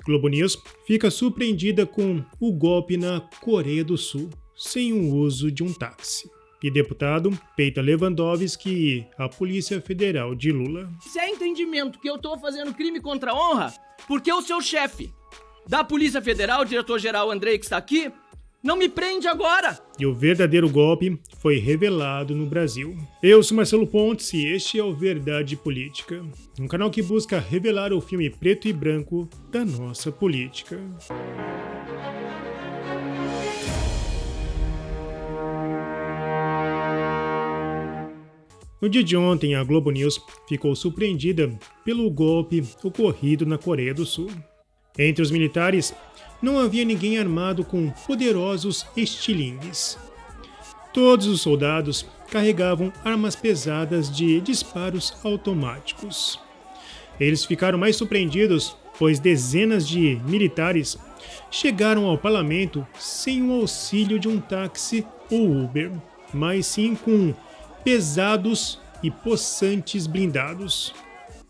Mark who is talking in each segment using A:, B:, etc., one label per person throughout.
A: Globo News fica surpreendida com o golpe na Coreia do Sul, sem o uso de um táxi. E deputado peita Lewandowski a Polícia Federal de Lula.
B: Se é entendimento que eu tô fazendo crime contra a honra, porque o seu chefe da Polícia Federal, o diretor-geral Andrei, que está aqui, não me prende agora!
A: E o verdadeiro golpe foi revelado no Brasil. Eu sou Marcelo Pontes e este é o Verdade Política, um canal que busca revelar o filme preto e branco da nossa política. No dia de ontem, a Globo News ficou surpreendida pelo golpe ocorrido na Coreia do Sul. Entre os militares, não havia ninguém armado com poderosos estilingues. Todos os soldados carregavam armas pesadas de disparos automáticos. Eles ficaram mais surpreendidos, pois dezenas de militares chegaram ao parlamento sem o auxílio de um táxi ou Uber, mas sim com pesados e possantes blindados.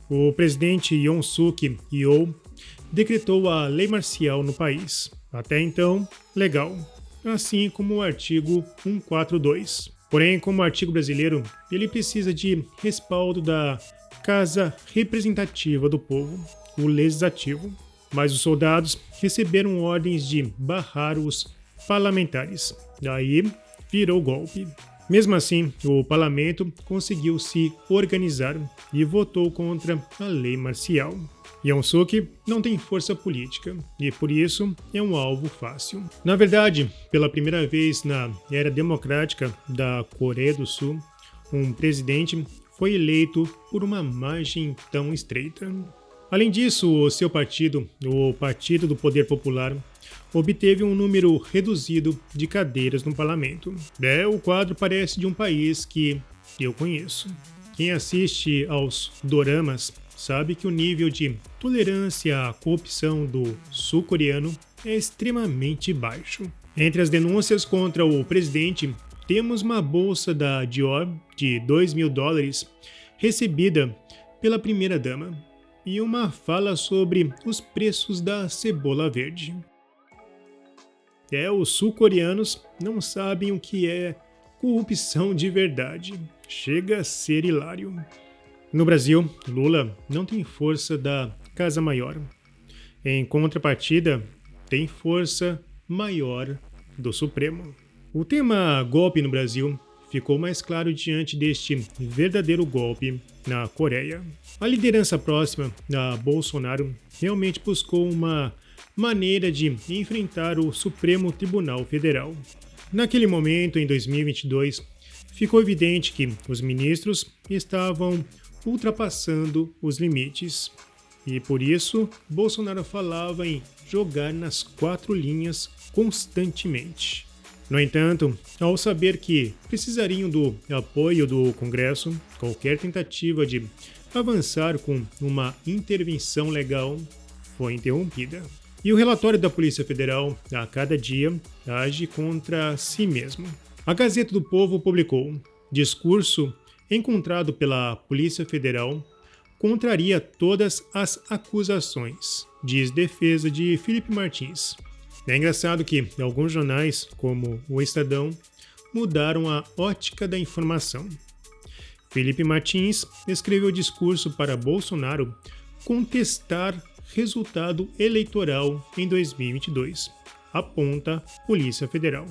A: O presidente Yoon Suk Yeol decretou a lei marcial no país. Até então, legal, assim como o artigo 142. Porém, como artigo brasileiro, ele precisa de respaldo da Casa Representativa do Povo, o Legislativo. Mas os soldados receberam ordens de barrar os parlamentares. Daí virou golpe. Mesmo assim, o parlamento conseguiu se organizar e votou contra a lei marcial. Yoon Suk não tem força política e, por isso, é um alvo fácil. Na verdade, pela primeira vez na era democrática da Coreia do Sul, um presidente foi eleito por uma margem tão estreita. Além disso, o seu partido, o Partido do Poder Popular, obteve um número reduzido de cadeiras no parlamento. O quadro parece de um país que eu conheço. Quem assiste aos doramas sabe que o nível de tolerância à corrupção do sul-coreano é extremamente baixo. Entre as denúncias contra o presidente, temos uma bolsa da Dior de $2.000 recebida pela primeira-dama e uma fala sobre os preços da cebola verde. Os sul-coreanos não sabem o que é corrupção de verdade. Chega a ser hilário. No Brasil, Lula não tem força da Casa Maior. Em contrapartida, tem força maior do Supremo. O tema golpe no Brasil ficou mais claro diante deste verdadeiro golpe na Coreia. A liderança próxima da Bolsonaro realmente buscou uma maneira de enfrentar o Supremo Tribunal Federal. Naquele momento, em 2022, ficou evidente que os ministros estavam ultrapassando os limites. E por isso, Bolsonaro falava em jogar nas 4 linhas constantemente. No entanto, ao saber que precisariam do apoio do Congresso, qualquer tentativa de avançar com uma intervenção legal foi interrompida. E o relatório da Polícia Federal, a cada dia, age contra si mesmo. A Gazeta do Povo publicou: discurso encontrado pela Polícia Federal contraria todas as acusações, diz defesa de Felipe Martins. É engraçado que alguns jornais, como o Estadão, mudaram a ótica da informação. Felipe Martins escreveu discurso para Bolsonaro contestar resultado eleitoral em 2022, aponta Polícia Federal.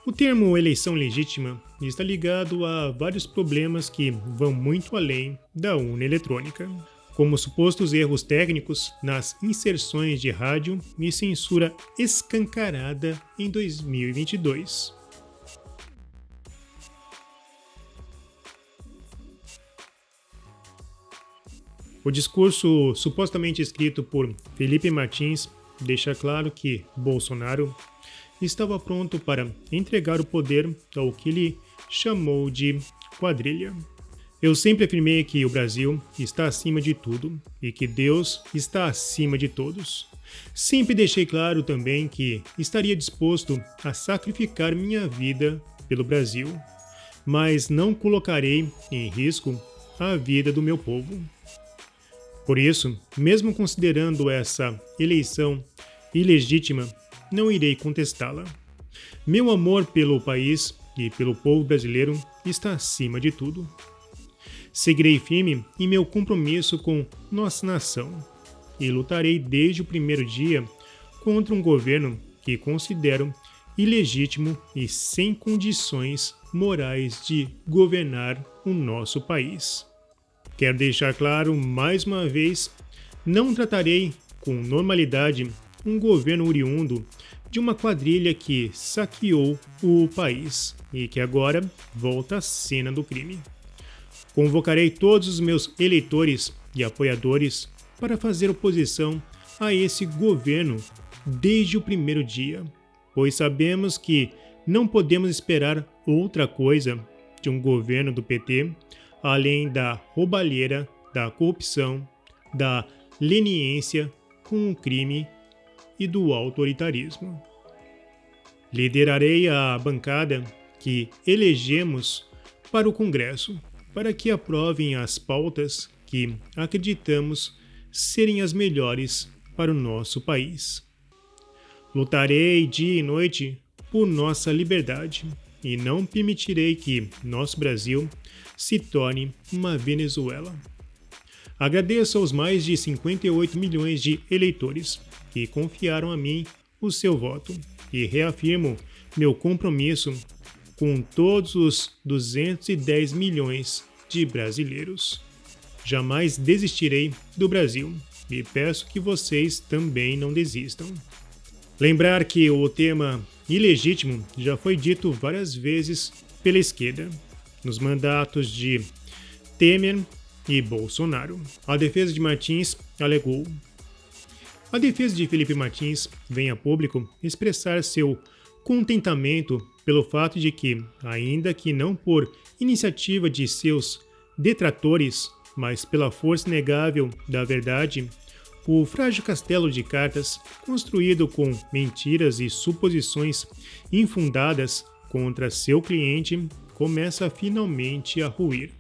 A: O termo eleição legítima está ligado a vários problemas que vão muito além da urna eletrônica, como supostos erros técnicos nas inserções de rádio e censura escancarada em 2022. O discurso supostamente escrito por Felipe Martins deixa claro que Bolsonaro estava pronto para entregar o poder ao que ele chamou de quadrilha. Eu sempre afirmei que o Brasil está acima de tudo e que Deus está acima de todos. Sempre deixei claro também que estaria disposto a sacrificar minha vida pelo Brasil, mas não colocarei em risco a vida do meu povo. Por isso, mesmo considerando essa eleição ilegítima, não irei contestá-la. Meu amor pelo país e pelo povo brasileiro está acima de tudo. Seguirei firme em meu compromisso com nossa nação e lutarei desde o primeiro dia contra um governo que considero ilegítimo e sem condições morais de governar o nosso país. Quero deixar claro mais uma vez, não tratarei com normalidade um governo oriundo de uma quadrilha que saqueou o país e que agora volta à cena do crime. Convocarei todos os meus eleitores e apoiadores para fazer oposição a esse governo desde o primeiro dia, pois sabemos que não podemos esperar outra coisa de um governo do PT além da roubalheira, da corrupção, da leniência com o crime e do autoritarismo. Liderarei a bancada que elegemos para o Congresso, para que aprovem as pautas que acreditamos serem as melhores para o nosso país. Lutarei dia e noite por nossa liberdade e não permitirei que nosso Brasil se torne uma Venezuela. Agradeço aos mais de 58 milhões de eleitores que confiaram a mim o seu voto e reafirmo meu compromisso com todos os 210 milhões de brasileiros. Jamais desistirei do Brasil e peço que vocês também não desistam. Lembrar que o tema ilegítimo já foi dito várias vezes pela esquerda, nos mandatos de Temer e Bolsonaro. A defesa de Martins alegou: a defesa de Felipe Martins vem a público expressar seu contentamento pelo fato de que, ainda que não por iniciativa de seus detratores, mas pela força inegável da verdade, o frágil castelo de cartas, construído com mentiras e suposições infundadas contra seu cliente, começa finalmente a ruir.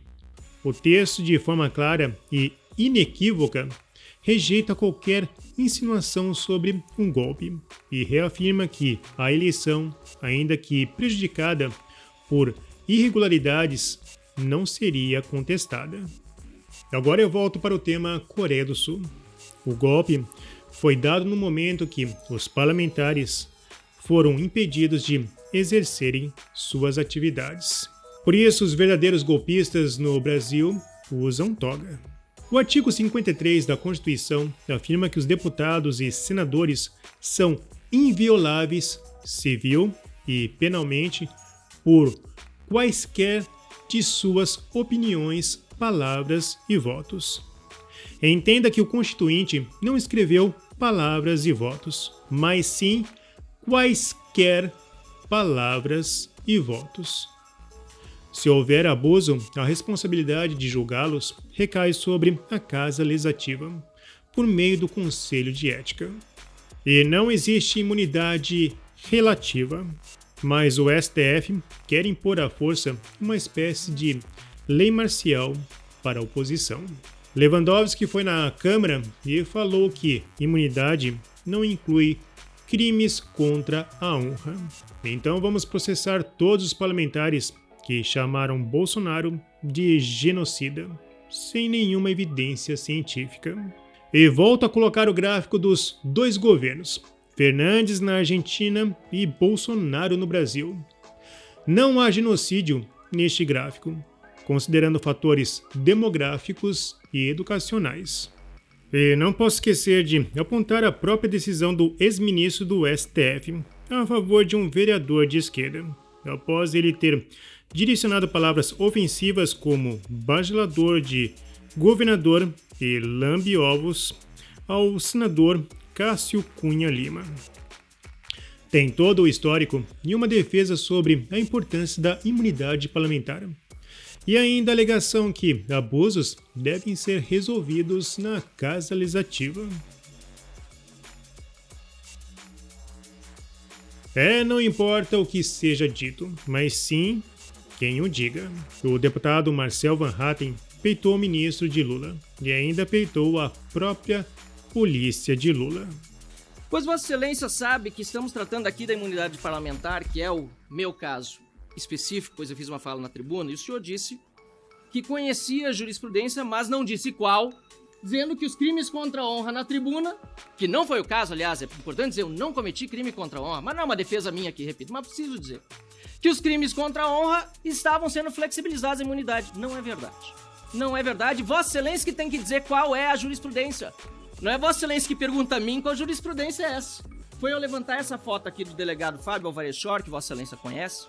A: O texto, de forma clara e inequívoca, rejeita qualquer insinuação sobre um golpe e reafirma que a eleição, ainda que prejudicada por irregularidades, não seria contestada. Agora eu volto para o tema Coreia do Sul. O golpe foi dado no momento que os parlamentares foram impedidos de exercerem suas atividades. Por isso, os verdadeiros golpistas no Brasil usam toga. O artigo 53 da Constituição afirma que os deputados e senadores são invioláveis civil e penalmente por quaisquer de suas opiniões, palavras e votos. Entenda que o Constituinte não escreveu palavras e votos, mas sim quaisquer palavras e votos. Se houver abuso, a responsabilidade de julgá-los recai sobre a Casa Legislativa, por meio do Conselho de Ética. E não existe imunidade relativa, mas o STF quer impor à força uma espécie de lei marcial para a oposição. Lewandowski foi na Câmara e falou que imunidade não inclui crimes contra a honra. Então vamos processar todos os parlamentares que chamaram Bolsonaro de genocida, sem nenhuma evidência científica. E volto a colocar o gráfico dos dois governos, Fernandes na Argentina e Bolsonaro no Brasil. Não há genocídio neste gráfico, considerando fatores demográficos e educacionais. E não posso esquecer de apontar a própria decisão do ex-ministro do STF a favor de um vereador de esquerda, após ele ter direcionado palavras ofensivas como bajulador de governador e lambe-ovos ao senador Cássio Cunha Lima. Tem todo o histórico e uma defesa sobre a importância da imunidade parlamentar. E ainda a alegação que abusos devem ser resolvidos na Casa Legislativa. Não importa o que seja dito, mas sim quem o diga. O deputado Marcel Van Hatten peitou o ministro de Lula e ainda peitou a própria polícia de Lula.
B: Pois Vossa Excelência sabe que estamos tratando aqui da imunidade parlamentar, que é o meu caso específico, pois eu fiz uma fala na tribuna, e o senhor disse que conhecia a jurisprudência, mas não disse qual, dizendo que os crimes contra a honra na tribuna, que não foi o caso, aliás, é importante dizer, eu não cometi crime contra a honra, mas não é uma defesa minha aqui, repito, mas preciso dizer, que os crimes contra a honra estavam sendo flexibilizados a imunidade. Não é verdade. Não é verdade. Vossa Excelência que tem que dizer qual é a jurisprudência. Não é Vossa Excelência que pergunta a mim qual jurisprudência é essa. Foi eu levantar essa foto aqui do delegado Fábio Alvarez Shor, que Vossa Excelência conhece.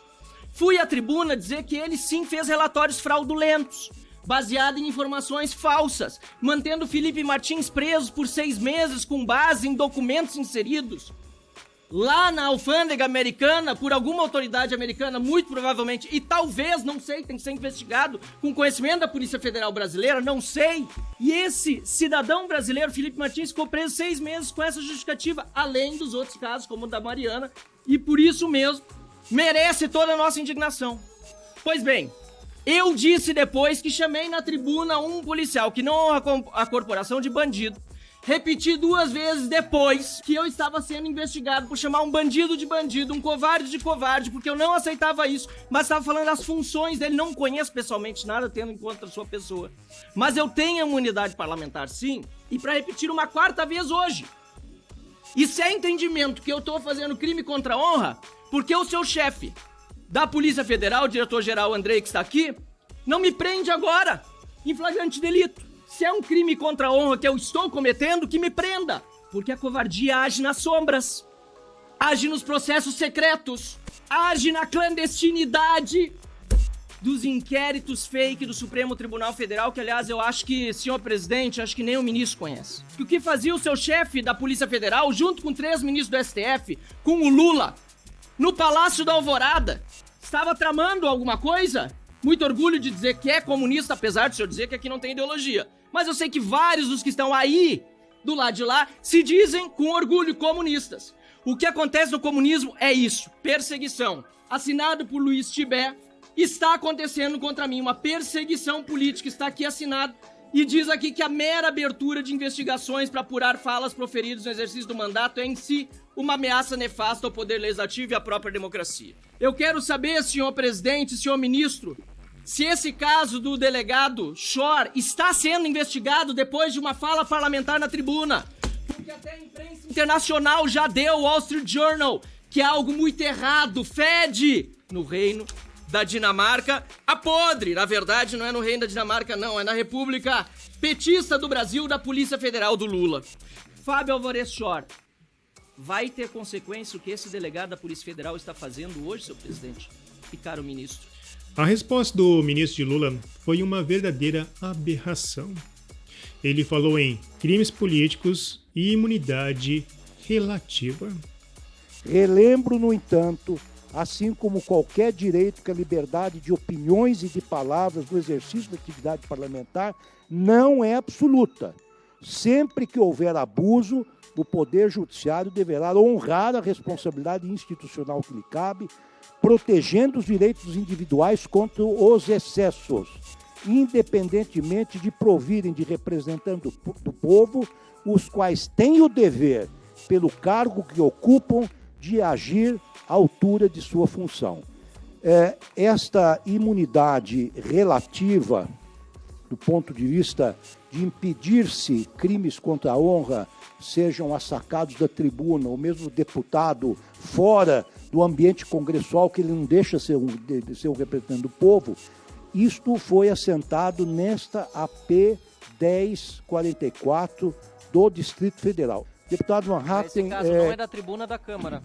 B: Fui à tribuna dizer que ele sim fez relatórios fraudulentos, baseado em informações falsas, mantendo Felipe Martins preso por 6 meses com base em documentos inseridos lá na alfândega americana, por alguma autoridade americana, muito provavelmente, e talvez, não sei, tem que ser investigado, com conhecimento da Polícia Federal Brasileira, não sei. E esse cidadão brasileiro, Felipe Martins, ficou preso 6 meses com essa justificativa, além dos outros casos, como o da Mariana, e por isso mesmo, merece toda a nossa indignação. Pois bem, eu disse depois que chamei na tribuna um policial que não honra a corporação de bandido. Repeti 2 vezes depois que eu estava sendo investigado por chamar um bandido de bandido, um covarde de covarde, porque eu não aceitava isso, mas estava falando das funções dele. Não conheço pessoalmente nada tendo em conta a sua pessoa. Mas eu tenho imunidade parlamentar, sim, e para repetir uma 4ª vez hoje. E se é entendimento que eu estou fazendo crime contra a honra, porque o seu chefe da Polícia Federal, o diretor-geral Andrei, que está aqui, não me prende agora em flagrante delito. Se é um crime contra a honra que eu estou cometendo, que me prenda. Porque a covardia age nas sombras, age nos processos secretos, age na clandestinidade dos inquéritos fake do Supremo Tribunal Federal, que, aliás, eu acho que, senhor presidente, acho que nem o ministro conhece. O que fazia o seu chefe da Polícia Federal, junto com 3 ministros do STF, com o Lula, no Palácio da Alvorada, estava tramando alguma coisa? Muito orgulho de dizer que é comunista, apesar de o senhor dizer que aqui não tem ideologia. Mas eu sei que vários dos que estão aí, do lado de lá, se dizem com orgulho comunistas. O que acontece no comunismo é isso, perseguição. Assinado por Luiz Tibé, está acontecendo contra mim uma perseguição política, está aqui assinado, e diz aqui que a mera abertura de investigações para apurar falas proferidas no exercício do mandato é em si uma ameaça nefasta ao poder legislativo e à própria democracia. Eu quero saber, senhor presidente, senhor ministro, se esse caso do delegado Shor está sendo investigado depois de uma fala parlamentar na tribuna. Porque até a imprensa internacional já deu, o Wall Street Journal, que é algo muito errado, fede no reino da Dinamarca, a podre. Na verdade, não é no reino da Dinamarca, não, é na República Petista do Brasil, da Polícia Federal do Lula. Fábio Alvarez Shor, vai ter consequência o que esse delegado da Polícia Federal está fazendo hoje, seu presidente e caro ministro?
A: A resposta do ministro de Lula foi uma verdadeira aberração. Ele falou em crimes políticos e imunidade relativa.
C: Relembro, no entanto, assim como qualquer direito, que a liberdade de opiniões e de palavras no exercício da atividade parlamentar não é absoluta. Sempre que houver abuso, o Poder Judiciário deverá honrar a responsabilidade institucional que lhe cabe, protegendo os direitos individuais contra os excessos, independentemente de provirem de representante do povo, os quais têm o dever, pelo cargo que ocupam, de agir à altura de sua função. Esta imunidade relativa, do ponto de vista de impedir-se crimes contra a honra sejam assacados da tribuna, ou mesmo deputado fora do ambiente congressual, que ele não deixa ser um representante do povo, isto foi assentado nesta AP 1044 do Distrito Federal. Deputado Manhattan...
D: Esse caso não é da tribuna da Câmara.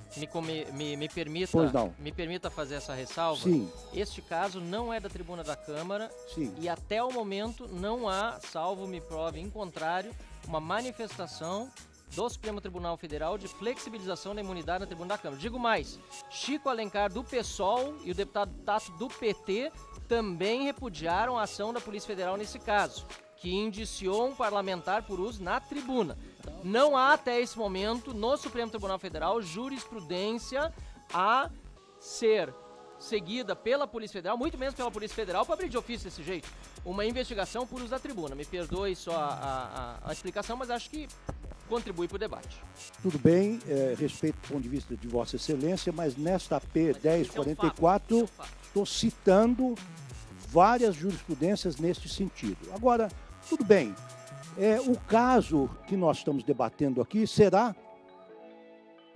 D: Me permita fazer essa ressalva.
C: Sim.
D: Este caso não é da tribuna da Câmara.
C: Sim.
D: E até o momento não há, salvo me prove em contrário, uma manifestação do Supremo Tribunal Federal de flexibilização da imunidade na tribuna da Câmara. Digo mais, Chico Alencar do PSOL e o deputado Tato do PT também repudiaram a ação da Polícia Federal nesse caso, que indiciou um parlamentar por uso na tribuna. Não há até esse momento no Supremo Tribunal Federal jurisprudência a ser seguida pela Polícia Federal, muito menos pela Polícia Federal, para abrir de ofício desse jeito. Uma investigação por uso da tribuna. Me perdoe só a explicação, mas acho que contribui para o debate.
C: Tudo bem, respeito o ponto de vista de Vossa Excelência, mas nesta AP 1044 estou citando várias jurisprudências neste sentido. Agora, tudo bem, o caso que nós estamos debatendo aqui será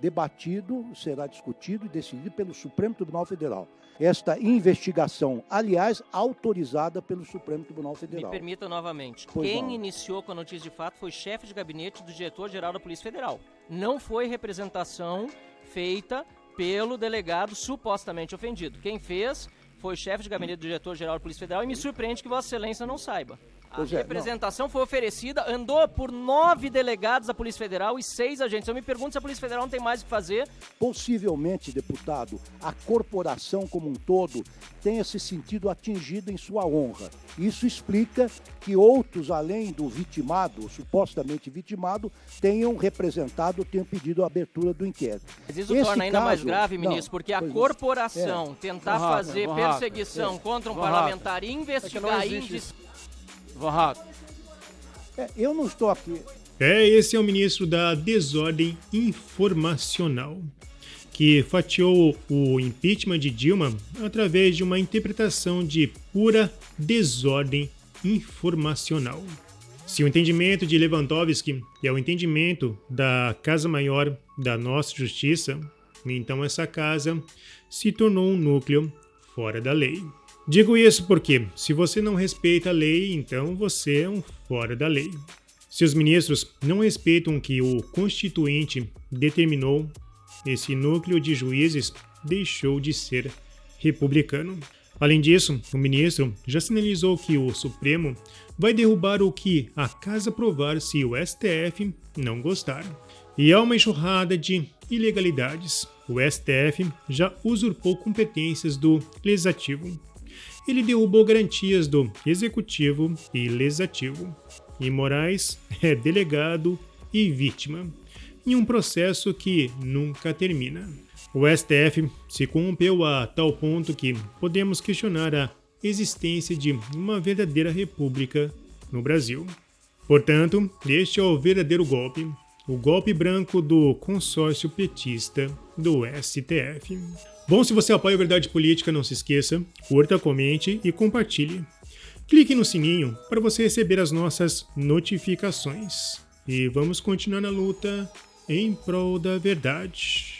C: debatido, será discutido e decidido pelo Supremo Tribunal Federal. Esta investigação, aliás, autorizada pelo Supremo Tribunal Federal.
D: Me permita novamente.
C: Pois
D: Quem
C: não.
D: iniciou com a notícia de fato foi o chefe de gabinete do diretor-geral da Polícia Federal. Não foi representação feita pelo delegado supostamente ofendido. Quem fez foi o chefe de gabinete do diretor-geral da Polícia Federal e me surpreende que Vossa Excelência não saiba. A representação foi oferecida, andou por 9 delegados da Polícia Federal e 6 agentes. Eu me pergunto se a Polícia Federal não tem mais o que fazer.
C: Possivelmente, deputado, a corporação como um todo tenha se sentido atingida em sua honra. Isso explica que outros, além do vitimado, supostamente vitimado, tenham representado, tenham pedido a abertura do inquérito.
D: Mas isso torna ainda mais grave, ministro, porque a corporação tentar fazer perseguição contra um parlamentar e investigar índices...
C: Eu não estou aqui...
A: Esse é o ministro da Desordem Informacional, que fatiou o impeachment de Dilma através de uma interpretação de pura desordem informacional. Se o entendimento de Lewandowski é o entendimento da Casa Maior da nossa Justiça, então essa casa se tornou um núcleo fora da lei. Digo isso porque, se você não respeita a lei, então você é um fora da lei. Se os ministros não respeitam o que o Constituinte determinou, esse núcleo de juízes deixou de ser republicano. Além disso, o ministro já sinalizou que o Supremo vai derrubar o que a casa aprovar se o STF não gostar. E há uma enxurrada de ilegalidades. O STF já usurpou competências do Legislativo. Ele derrubou garantias do Executivo e Legislativo. E Moraes é delegado e vítima, em um processo que nunca termina. O STF se corrompeu a tal ponto que podemos questionar a existência de uma verdadeira república no Brasil. Portanto, este é o verdadeiro golpe, o golpe branco do consórcio petista do STF. Bom, se você apoia a Verdade Política, não se esqueça, curta, comente e compartilhe. Clique no sininho para você receber as nossas notificações. E vamos continuar na luta em prol da verdade.